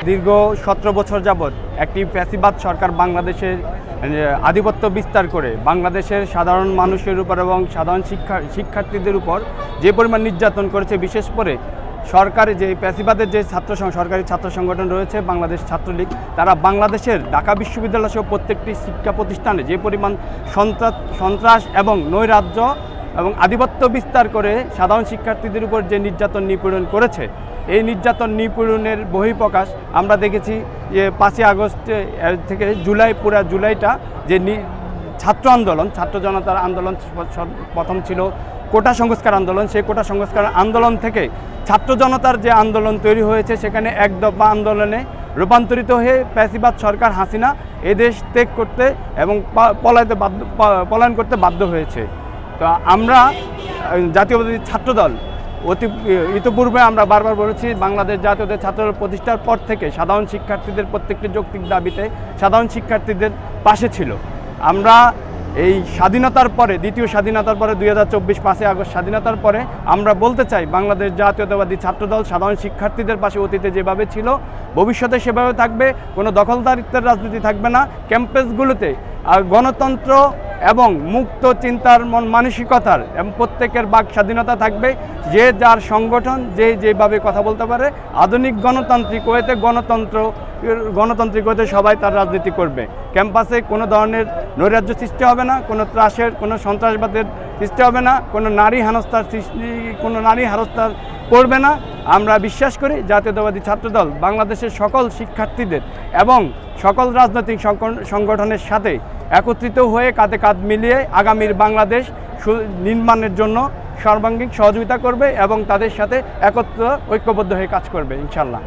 দীর্ঘ 17 বছর যাবৎ একটি ফ্যাসিবাদ সরকার বাংলাদেশের আধিপত্য বিস্তার করে বাংলাদেশের সাধারণ মানুষের উপর এবং সাধারণ শিক্ষার্থীদের উপর যে পরিমাণ নির্যাতন করেছে, বিশেষ করে সরকারি যে ফ্যাসিবাদের যে সরকারি ছাত্র সংগঠন রয়েছে বাংলাদেশ ছাত্রলীগ, তারা বাংলাদেশের ঢাকা বিশ্ববিদ্যালয় সহ প্রত্যেকটি শিক্ষা প্রতিষ্ঠানে যে পরিমাণ সন্ত্রাস এবং নৈরাজ্য এবং আধিপত্য বিস্তার করে সাধারণ শিক্ষার্থীদের উপর যে নির্যাতন নিপীড়ন করেছে, এই নির্যাতন নিপীড়নের বহিঃপ্রকাশ আমরা দেখেছি যে 5ই আগস্ট থেকে পুরা জুলাইটা যে ছাত্র আন্দোলন, ছাত্র জনতার আন্দোলন প্রথম ছিল কোটা সংস্কার আন্দোলন। সেই কোটা সংস্কার আন্দোলন থেকে ছাত্র জনতার যে আন্দোলন তৈরি হয়েছে, সেখানে এক দফা আন্দোলনে রূপান্তরিত হয়ে ফ্যাসিবাদ সরকার হাসিনা এদেশ ত্যাগ করতে এবং পলায়ন করতে বাধ্য হয়েছে। তো আমরা জাতীয়তাবাদী ছাত্রদল ইতিপূর্বে আমরা বারবার বলেছি, বাংলাদেশ জাতীয়তাবাদী ছাত্রদল প্রতিষ্ঠার পর থেকে সাধারণ শিক্ষার্থীদের প্রত্যেকটি যৌক্তিক দাবিতে সাধারণ শিক্ষার্থীদের পাশে ছিল। আমরা এই স্বাধীনতার পরে, দ্বিতীয় স্বাধীনতার পরে 2024 5ই আগস্ট স্বাধীনতার পরে আমরা বলতে চাই, বাংলাদেশ জাতীয়তাবাদী ছাত্রদল সাধারণ শিক্ষার্থীদের পাশে অতীতে যেভাবে ছিল ভবিষ্যতে সেভাবে থাকবে। কোনো দখলদারিত্বের রাজনীতি থাকবে না। ক্যাম্পাসগুলোতে গণতন্ত্র এবং মুক্ত চিন্তার মানসিকতার এবং প্রত্যেকের বাক স্বাধীনতা থাকবে। যে যার সংগঠন যেভাবে কথা বলতে পারে। আধুনিক গণতান্ত্রিক ওয়েতে গণতান্ত্রিক ওয়েতে সবাই তার রাজনীতি করবে। ক্যাম্পাসে কোনো ধরনের নৈরাজ্য সৃষ্টি হবে না, কোনো সন্ত্রাসবাদের সৃষ্টি হবে না, কোনো নারী হেনস্থার করবে না। আমরা বিশ্বাস করি জাতীয়তাবাদী ছাত্রদল বাংলাদেশের সকল শিক্ষার্থীদের এবং সকল রাজনৈতিক সংগঠনের সাথে একত্রিত হয়ে কাঁধে কাঁধ মিলিয়ে আগামীর বাংলাদেশ নির্মাণের জন্য সর্বাঙ্গীন সহযোগিতা করবে এবং তাদের সাথে ঐক্যবদ্ধ হয়ে কাজ করবে ইনশাআল্লাহ।